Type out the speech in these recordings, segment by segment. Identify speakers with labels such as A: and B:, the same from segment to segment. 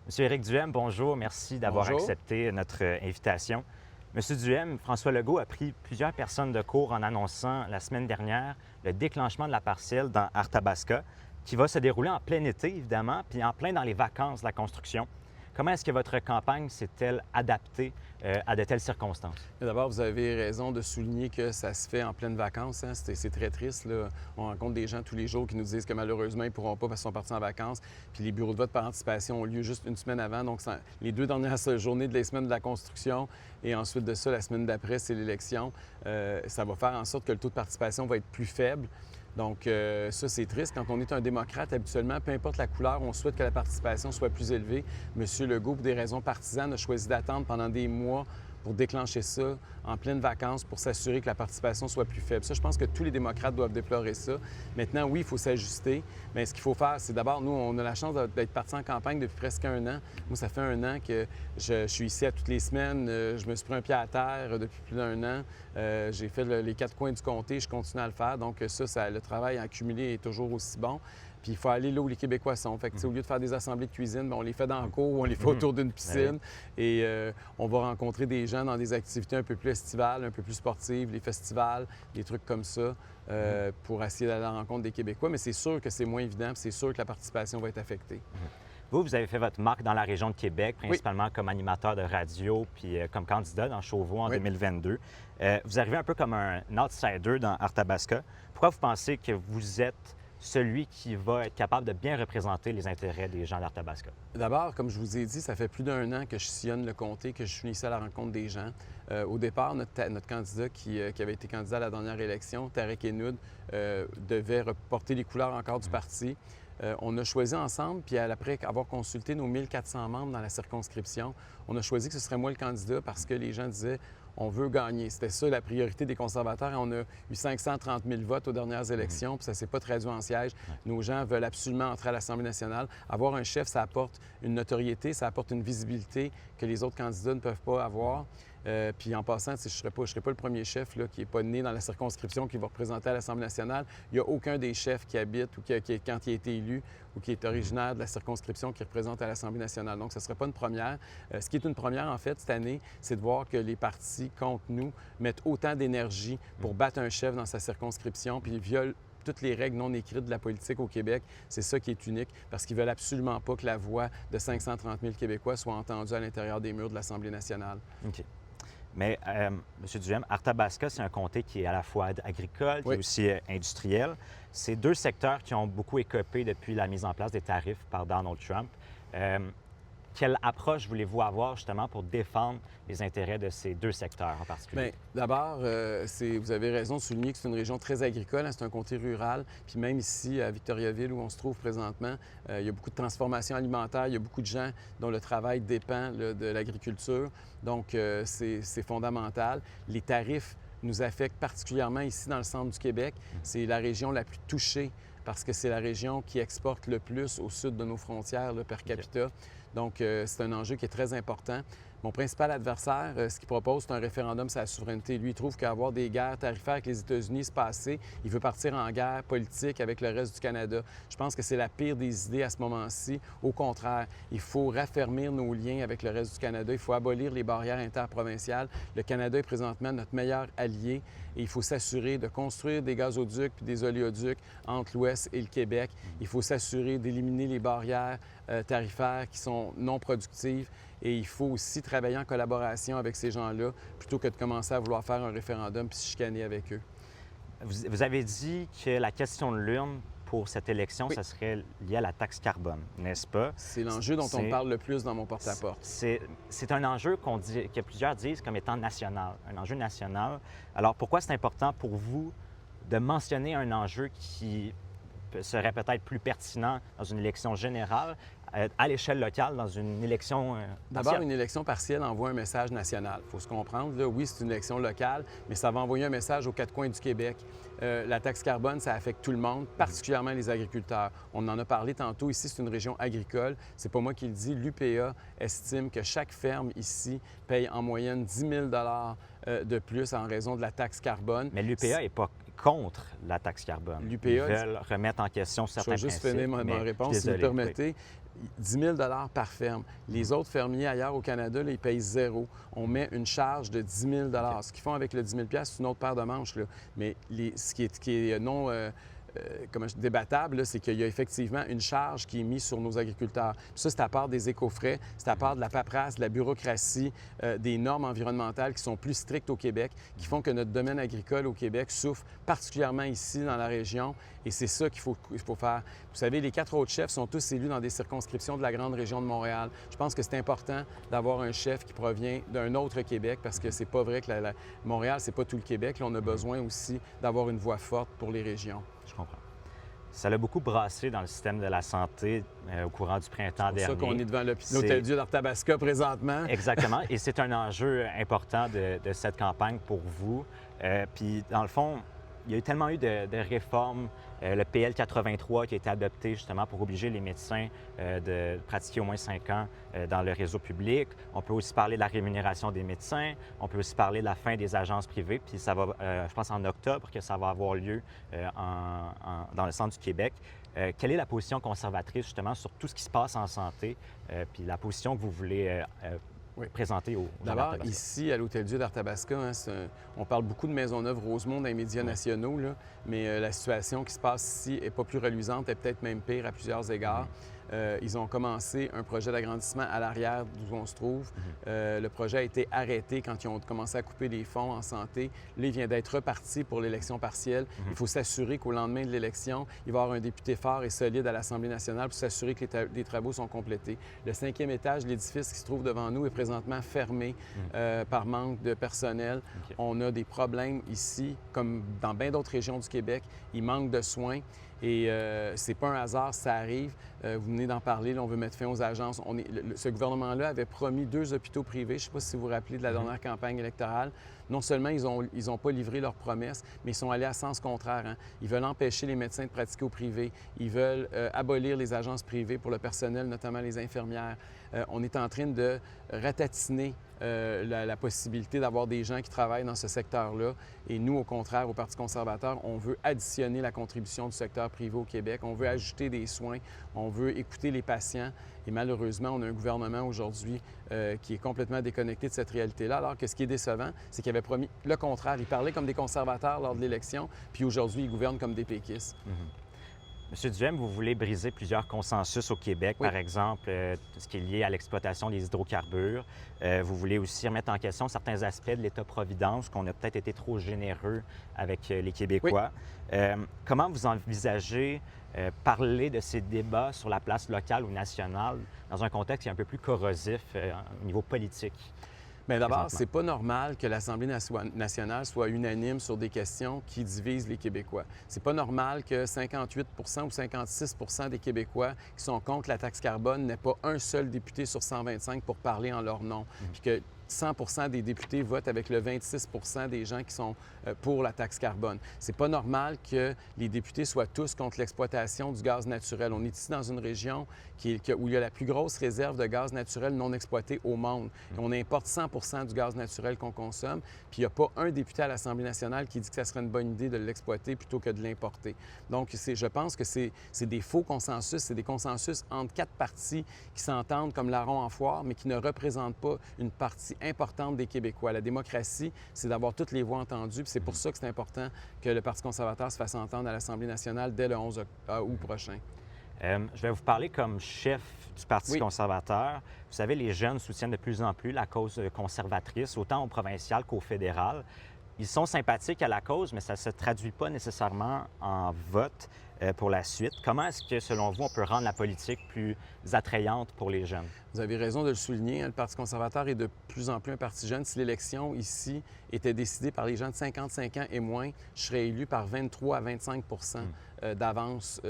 A: Monsieur Éric Duhem, bonjour. Merci d'avoir
B: Bonjour.
A: accepté notre invitation. Monsieur Duhem, François Legault a pris plusieurs personnes de court en annonçant la semaine dernière le déclenchement de la partielle dans Arthabasca, qui va se dérouler en plein été, évidemment, puis en plein dans les vacances de la construction. Comment est-ce que votre campagne s'est-elle adaptée à de telles circonstances?
B: D'abord, vous avez raison de souligner que ça se fait en pleine vacances. Hein. C'est très triste, là. On rencontre des gens tous les jours qui nous disent que malheureusement, ils ne pourront pas parce qu'ils sont partis en vacances. Puis les bureaux de vote par anticipation ont lieu juste une semaine avant. Donc, les 2 dernières journées de la semaine de la construction et ensuite de ça, la semaine d'après, c'est l'élection. Ça va faire en sorte que le taux de participation va être plus faible. Donc, ça, c'est triste. Quand on est un démocrate, habituellement, peu importe la couleur, on souhaite que la participation soit plus élevée. M. Legault, pour des raisons partisanes, a choisi d'attendre pendant des mois pour déclencher ça en pleine vacances pour s'assurer que la participation soit plus faible. Ça, je pense que tous les démocrates doivent déplorer ça. Maintenant, oui, il faut s'ajuster, mais ce qu'il faut faire, c'est d'abord, nous, on a la chance d'être partis en campagne depuis presque 1 an. Moi, ça fait 1 an que je suis ici à toutes les semaines. Je me suis pris un pied à terre depuis plus d'1 an. J'ai fait les 4 coins du comté, je continue à le faire. Donc ça, le travail accumulé est toujours aussi bon. Puis il faut aller là où les Québécois sont. Fait que, au lieu de faire des assemblées de cuisine, bien, on les fait dans le cour, on les fait autour d'une piscine. Et on va rencontrer des gens dans des activités un peu plus estivales, un peu plus sportives, les festivals, des trucs comme ça, pour essayer d'aller à la rencontre des Québécois. Mais c'est sûr que c'est moins évident, puis c'est sûr que la participation va être affectée.
A: Vous avez fait votre marque dans la région de Québec, principalement comme animateur de radio puis comme candidat dans Chauveau en 2022. Vous arrivez un peu comme un outsider dans Arthabasca. Pourquoi vous pensez que vous êtes celui qui va être capable de bien représenter les intérêts des gens d'Arthabasca?
B: D'abord, comme je vous ai dit, ça fait plus d'1 an que je sillonne le comté, que je suis ici à la rencontre des gens. Au départ, notre candidat qui avait été candidat à la dernière élection, Tarek Enoud, devait reporter les couleurs encore du parti. On a choisi ensemble, puis après avoir consulté nos 1400 membres dans la circonscription, on a choisi que ce serait moi le candidat parce que les gens disaient on veut gagner. C'était ça la priorité des conservateurs. Et on a eu 530 000 votes aux dernières élections, puis ça ne s'est pas traduit en siège. Nos gens veulent absolument entrer à l'Assemblée nationale. Avoir un chef, ça apporte une notoriété, ça apporte une visibilité que les autres candidats ne peuvent pas avoir. Puis en passant, je ne serais pas le premier chef là, qui n'est pas né dans la circonscription qui va représenter à l'Assemblée nationale. Il n'y a aucun des chefs qui habite ou quand il a été élu ou qui est originaire de la circonscription qui représente à l'Assemblée nationale. Donc, ce ne serait pas une première. Ce qui est une première, en fait, cette année, c'est de voir que les partis contre nous mettent autant d'énergie pour battre un chef dans sa circonscription, puis ils violent toutes les règles non écrites de la politique au Québec. C'est ça qui est unique, parce qu'ils ne veulent absolument pas que la voix de 530 000 Québécois soit entendue à l'intérieur des murs de l'Assemblée nationale.
A: OK. Mais, M. Duhem, Arthabasca, c'est un comté qui est à la fois agricole et aussi industriel. C'est 2 secteurs qui ont beaucoup écopé depuis la mise en place des tarifs par Donald Trump. Quelle approche voulez-vous avoir justement pour défendre les intérêts de ces 2 secteurs en particulier?
B: Bien, d'abord, vous avez raison de souligner que c'est une région très agricole, hein, c'est un comté rural. Puis même ici, à Victoriaville, où on se trouve présentement, il y a beaucoup de transformations alimentaires, il y a beaucoup de gens dont le travail dépend là, de l'agriculture. Donc, c'est fondamental. Les tarifs nous affectent particulièrement ici dans le centre du Québec. C'est la région la plus touchée parce que c'est la région qui exporte le plus au sud de nos frontières là, per capita. Donc, c'est un enjeu qui est très important. Mon principal adversaire, ce qu'il propose, c'est un référendum sur la souveraineté. Lui, il trouve qu'avoir des guerres tarifaires avec les États-Unis, c'est pas assez. Il veut partir en guerre politique avec le reste du Canada. Je pense que c'est la pire des idées à ce moment-ci. Au contraire, il faut raffermir nos liens avec le reste du Canada. Il faut abolir les barrières interprovinciales. Le Canada est présentement notre meilleur allié et il faut s'assurer de construire des gazoducs puis des oléoducs entre l'Ouest et le Québec. Il faut s'assurer d'éliminer les barrières tarifaires qui sont non productives. Et il faut aussi travailler en collaboration avec ces gens-là plutôt que de commencer à vouloir faire un référendum puis se chicaner avec eux.
A: Vous avez dit que la question de l'urne pour cette élection, ça serait lié à la taxe carbone, n'est-ce pas?
B: C'est l'enjeu dont on parle le plus dans mon porte-à-porte.
A: C'est un enjeu que plusieurs disent comme étant national, un enjeu national. Alors, pourquoi c'est important pour vous de mentionner un enjeu qui serait peut-être plus pertinent dans une élection générale à l'échelle locale, dans une élection
B: D'abord, une élection partielle envoie un message national. Il faut se comprendre. Là, oui, c'est une élection locale, mais ça va envoyer un message aux 4 coins du Québec. La taxe carbone, ça affecte tout le monde, particulièrement les agriculteurs. On en a parlé tantôt. Ici, c'est une région agricole. C'est pas moi qui le dis. L'UPA estime que chaque ferme ici paye en moyenne 10 000 de plus en raison de la taxe carbone.
A: Mais l'UPA n'est pas contre la taxe carbone. Ils veulent remettre en question certains principes.
B: Je vais juste finir ma réponse, si vous me permettez. 10 000 par ferme. Les autres fermiers ailleurs au Canada, là, ils payent zéro. On met une charge de 10 000
A: OK.
B: Ce qu'ils font avec le 10 000 c'est une autre paire de manches, là. Mais ce qui est non débattable, là, c'est qu'il y a effectivement une charge qui est mise sur nos agriculteurs. Puis ça, c'est à part des écofrais, c'est à part de la paperasse, de la bureaucratie, des normes environnementales qui sont plus strictes au Québec, qui font que notre domaine agricole au Québec souffre particulièrement ici dans la région. Et c'est ça qu'il faut faire. Vous savez, les 4 autres chefs sont tous élus dans des circonscriptions de la grande région de Montréal. Je pense que c'est important d'avoir un chef qui provient d'un autre Québec parce que c'est pas vrai que Montréal, c'est pas tout le Québec. Là, on a besoin aussi d'avoir une voix forte pour les régions.
A: Je comprends. Ça l'a beaucoup brassé dans le système de la santé au courant du printemps dernier.
B: C'est pour ça qu'on est devant l'Hôtel-Dieu d'Arthabasca présentement.
A: Exactement. Et c'est un enjeu important de cette campagne pour vous. Puis, dans le fond, il y a eu tellement eu de réformes. Le PL 83 qui a été adopté justement pour obliger les médecins de pratiquer au moins 5 ans dans le réseau public. On peut aussi parler de la rémunération des médecins. On peut aussi parler de la fin des agences privées. Puis ça va, je pense en octobre que ça va avoir lieu dans le centre du Québec. Quelle est la position conservatrice justement sur tout ce qui se passe en santé, puis la position que vous voulez présenter aux gens
B: D'abord,
A: d'Arthabasca?
B: ici, à l'Hôtel-Dieu d'Arthabasca, hein, on parle beaucoup de Maisonneuve-Rosemont dans les médias nationaux, là, mais la situation qui se passe ici n'est pas plus reluisante, est peut-être même pire à plusieurs égards. Ils ont commencé un projet d'agrandissement à l'arrière d'où on se trouve. Le projet a été arrêté quand ils ont commencé à couper les fonds en santé. Là, il vient d'être reparti pour l'élection partielle. Il faut s'assurer qu'au lendemain de l'élection, il va y avoir un député fort et solide à l'Assemblée nationale pour s'assurer que les travaux sont complétés. Le 5e étage de l'édifice qui se trouve devant nous est présentement fermé par manque de personnel.
A: OK.
B: On a des problèmes ici, comme dans bien d'autres régions du Québec. Il manque de soins. Et c'est pas un hasard, ça arrive. Vous venez d'en parler, là, on veut mettre fin aux agences. Ce gouvernement-là avait promis 2 hôpitaux privés. Je ne sais pas si vous vous rappelez de la dernière campagne électorale. Non seulement ils ont pas livré leurs promesses, mais ils sont allés à sens contraire. Hein. Ils veulent empêcher les médecins de pratiquer au privé. Ils veulent abolir les agences privées pour le personnel, notamment les infirmières. On est en train de ratatiner la possibilité d'avoir des gens qui travaillent dans ce secteur-là. Et nous, au contraire, au Parti conservateur, on veut additionner la contribution du secteur privé au Québec. On veut ajouter des soins. On veut écouter les patients. Et malheureusement, on a un gouvernement aujourd'hui qui est complètement déconnecté de cette réalité-là. Alors que ce qui est décevant, c'est qu'il avait promis le contraire. Il parlait comme des conservateurs lors de l'élection, puis aujourd'hui, il gouverne comme des péquistes.
A: Monsieur Duhem, vous voulez briser plusieurs consensus au Québec,
B: Oui.
A: par exemple, ce qui est lié à l'exploitation des hydrocarbures. Vous voulez aussi remettre en question certains aspects de l'État-providence, qu'on a peut-être été trop généreux avec les Québécois. Comment vous envisagez parler de ces débats sur la place locale ou nationale dans un contexte qui est un peu plus corrosif au niveau politique?
B: Bien, d'abord,
A: Présentement.
B: c'est pas normal que l'Assemblée nationale soit unanime sur des questions qui divisent les Québécois. C'est pas normal que 58 ou 56 des Québécois qui sont contre la taxe carbone n'aient pas un seul député sur 125 pour parler en leur nom. Puis que 100 des députés votent avec le 26 des gens qui sont pour la taxe carbone. C'est pas normal que les députés soient tous contre l'exploitation du gaz naturel. On est ici dans une région où il y a la plus grosse réserve de gaz naturel non exploité au monde. On importe 100 du gaz naturel qu'on consomme, puis il n'y a pas un député à l'Assemblée nationale qui dit que ça serait une bonne idée de l'exploiter plutôt que de l'importer. Donc, je pense que c'est des faux consensus, c'est des consensus entre 4 partis qui s'entendent comme larron en foire, mais qui ne représentent pas une partie importante des Québécois. La démocratie, c'est d'avoir toutes les voix entendues, puis c'est pour ça que c'est important que le Parti conservateur se fasse entendre à l'Assemblée nationale dès le 11 août prochain.
A: Je vais vous parler comme chef du Parti
B: Oui.
A: conservateur. Vous savez, les jeunes soutiennent de plus en plus la cause conservatrice, autant au provincial qu'au fédéral. Ils sont sympathiques à la cause, mais ça ne se traduit pas nécessairement en vote pour la suite. Comment est-ce que, selon vous, on peut rendre la politique plus attrayante pour les jeunes?
B: Vous avez raison de le souligner, hein, le Parti conservateur est de plus en plus un parti jeune. Si l'élection ici était décidée par les gens de 55 ans et moins, je serais élu par 23 à 25 d'avance,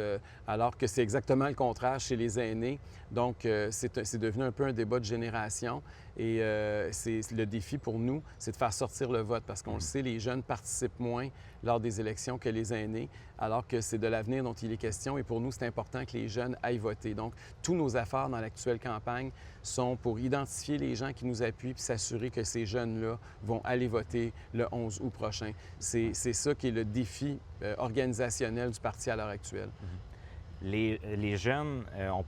B: alors que c'est exactement le contraire chez les aînés. Donc, c'est devenu un peu un débat de génération. Et le défi pour nous, c'est de faire sortir le vote parce qu'on le sait, les jeunes participent moins lors des élections que les aînés, alors que c'est de l'avenir dont il est question. Et pour nous, c'est important que les jeunes aillent voter. Donc, tous nos efforts dans l'actuelle campagne sont pour identifier les gens qui nous appuient puis s'assurer que ces jeunes-là vont aller voter le 11 août prochain. C'est ça qui est le défi organisationnel du parti à l'heure actuelle.
A: Les jeunes ont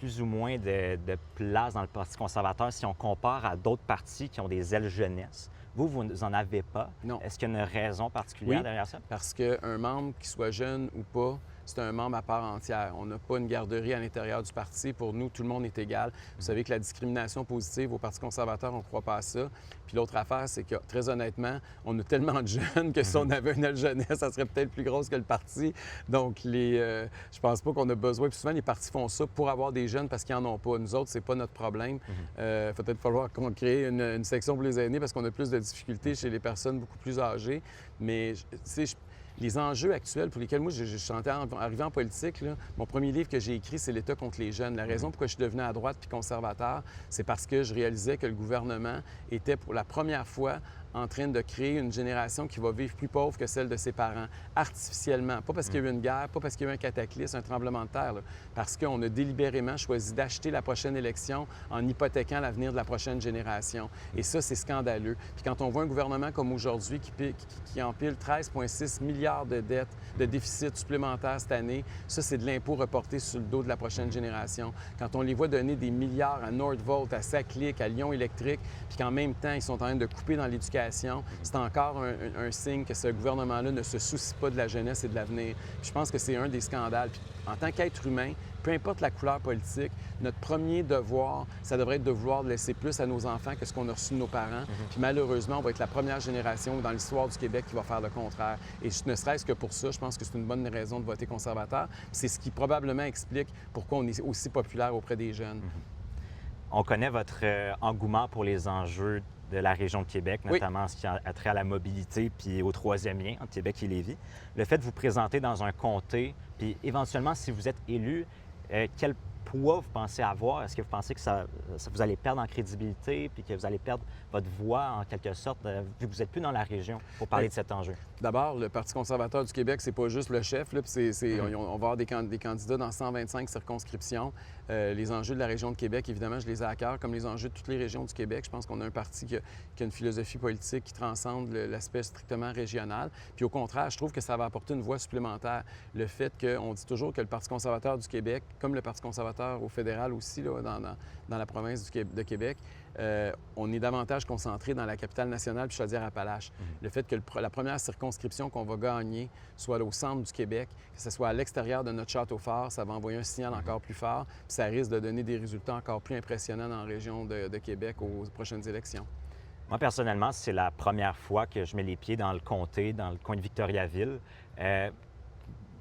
A: plus ou moins de place dans le Parti conservateur si on compare à d'autres partis qui ont des ailes jeunesse. Vous n'en avez pas.
B: Non.
A: Est-ce qu'il y a une raison particulière
B: Oui,
A: derrière ça?
B: parce qu'un membre, qui soit jeune ou pas, c'est un membre à part entière. On n'a pas une garderie à l'intérieur du parti. Pour nous, tout le monde est égal. Vous savez que la discrimination positive au Parti conservateur, on ne croit pas à ça. Puis l'autre affaire, c'est que, très honnêtement, on a tellement de jeunes que si on avait une aile jeunesse, ça serait peut-être plus grosse que le parti. Donc, je pense pas qu'on a besoin. Puis souvent, les partis font ça pour avoir des jeunes parce qu'ils n'en ont pas. Nous autres, c'est pas notre problème. Peut-être falloir qu'on crée une section pour les aînés parce qu'on a plus de difficultés chez les personnes beaucoup plus âgées. Mais, tu sais, les enjeux actuels pour lesquels moi, je suis arrivé en politique, là, mon premier livre que j'ai écrit, c'est «L'État contre les jeunes». La raison pourquoi je suis devenu à droite puis conservateur, c'est parce que je réalisais que le gouvernement était pour la première fois en train de créer une génération qui va vivre plus pauvre que celle de ses parents, artificiellement. Pas parce qu'il y a eu une guerre, pas parce qu'il y a eu un cataclysme, un tremblement de terre, là, parce qu'on a délibérément choisi d'acheter la prochaine élection en hypothéquant l'avenir de la prochaine génération. Et ça, c'est scandaleux. Puis quand on voit un gouvernement comme aujourd'hui qui empile 13,6 milliards de dettes, de déficit supplémentaires cette année, ça, c'est de l'impôt reporté sur le dos de la prochaine génération. Quand on les voit donner des milliards à Nordvolt, à Saclic, à Lyon Électrique, puis qu'en même temps, ils sont en train de couper dans l'éducation, c'est encore un signe que ce gouvernement-là ne se soucie pas de la jeunesse et de l'avenir. Puis je pense que c'est un des scandales. Puis en tant qu'être humain, peu importe la couleur politique, notre premier devoir, ça devrait être de vouloir laisser plus à nos enfants que ce qu'on a reçu de nos parents. Puis malheureusement, on va être la première génération dans l'histoire du Québec qui va faire le contraire. Et ne serait-ce que pour ça, je pense que c'est une bonne raison de voter conservateur. Puis c'est ce qui probablement explique pourquoi on est aussi populaire auprès des jeunes.
A: On connaît votre engouement pour les enjeux de la région de Québec,
B: Oui.
A: notamment ce qui a trait à la mobilité puis au troisième lien entre Québec et Lévis. Le fait de vous présenter dans un comté, puis éventuellement, si vous êtes élu, quel poids vous pensez avoir? Est-ce que vous pensez que vous allez perdre en crédibilité puis que vous allez perdre votre voix en quelque sorte, vu que vous n'êtes plus dans la région pour parler de cet enjeu?
B: D'abord, le Parti conservateur du Québec, c'est pas juste le chef. Là, puis on va avoir des candidats dans 125 circonscriptions. Les enjeux de la région de Québec, évidemment, je les ai à cœur, comme les enjeux de toutes les régions du Québec. Je pense qu'on a un parti qui a une philosophie politique qui transcende l'aspect strictement régional. Puis au contraire, je trouve que ça va apporter une voix supplémentaire. Le fait qu'on dit toujours que le Parti conservateur du Québec, comme le Parti conservateur au fédéral aussi, là, dans la province de Québec, on est davantage concentré dans la capitale nationale puis Chaudière-Appalaches. Le fait que la première circonscription qu'on va gagner soit au centre du Québec, que ce soit à l'extérieur de notre château fort, ça va envoyer un signal encore plus fort, puis ça risque de donner des résultats encore plus impressionnants dans la région de Québec aux prochaines élections.
A: Moi, personnellement, c'est la première fois que je mets les pieds dans le comté, dans le coin de Victoriaville.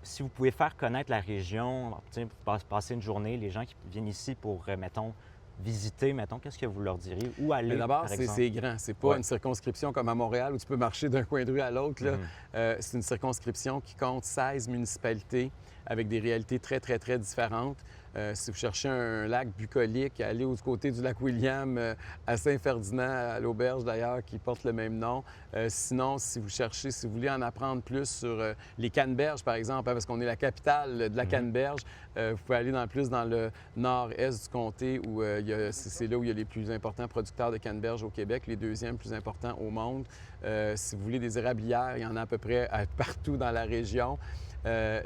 A: Si vous pouvez faire connaître la région, passer une journée, les gens qui viennent ici pour, mettons, visiter, mettons, qu'est-ce que vous leur diriez? Où aller,
B: Mais d'abord,
A: par exemple?
B: c'est grand. C'est pas une circonscription comme à Montréal où tu peux marcher d'un coin de rue à l'autre. C'est une circonscription qui compte 16 municipalités avec des réalités très, très, très différentes. Si vous cherchez un lac bucolique, allez du côté du lac William, à Saint-Ferdinand, à l'auberge d'ailleurs, qui porte le même nom. Sinon, si vous voulez en apprendre plus sur les canneberges, par exemple, parce qu'on est la capitale de la canneberge, vous pouvez aller plus dans le nord-est du comté, où c'est là où il y a les plus importants producteurs de canneberges au Québec, les deuxièmes plus importants au monde. Si vous voulez des érablières, il y en a à peu près partout dans la région.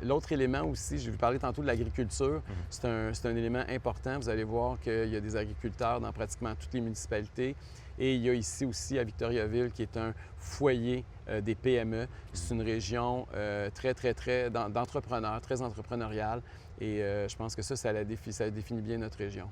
B: L'autre élément aussi, je vais vous parler tantôt de l'agriculture. C'est un élément important. Vous allez voir qu'il y a des agriculteurs dans pratiquement toutes les municipalités. Et il y a ici aussi à Victoriaville qui est un foyer des PME. C'est une région très, très, très d'entrepreneurs, très entrepreneuriale. Et je pense que ça définit bien notre région.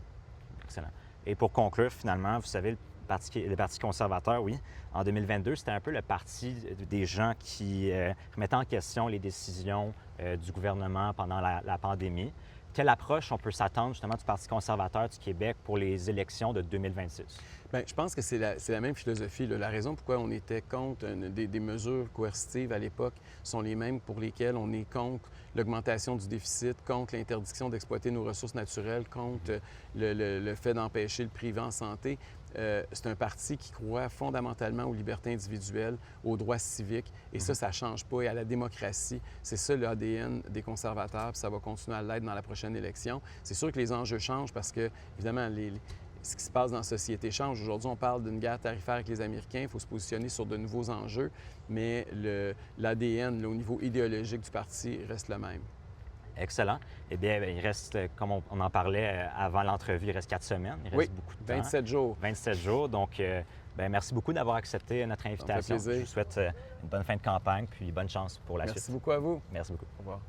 A: Excellent. Et pour conclure, finalement, vous savez, le Parti conservateur, oui, en 2022, c'était un peu le parti des gens qui remettaient en question les décisions du gouvernement pendant la pandémie. Quelle approche on peut s'attendre justement du Parti conservateur du Québec pour les élections de 2026?
B: Bien, je pense que c'est la même philosophie. Là. La raison pourquoi on était contre des mesures coercitives à l'époque sont les mêmes pour lesquelles on est contre l'augmentation du déficit, contre l'interdiction d'exploiter nos ressources naturelles, contre le fait d'empêcher le privé en santé. C'est un parti qui croit fondamentalement aux libertés individuelles, aux droits civiques, et ça ne change pas, et à la démocratie. C'est ça l'ADN des conservateurs, puis ça va continuer à l'être dans la prochaine élection. C'est sûr que les enjeux changent parce que, évidemment, ce qui se passe dans la société change. Aujourd'hui, on parle d'une guerre tarifaire avec les Américains, il faut se positionner sur de nouveaux enjeux, mais l'ADN, au niveau idéologique du parti, reste le même.
A: Excellent. Eh bien, il reste, comme on en parlait avant l'entrevue, il reste 4 semaines. Il reste
B: Oui,
A: beaucoup de temps.
B: 27 jours.
A: 27 jours. Donc, merci beaucoup d'avoir accepté notre
B: Ça me fait
A: invitation.
B: plaisir.
A: Je vous souhaite une bonne fin de campagne puis bonne chance pour la
B: Merci
A: suite.
B: beaucoup à vous.
A: Merci beaucoup.
B: Au revoir.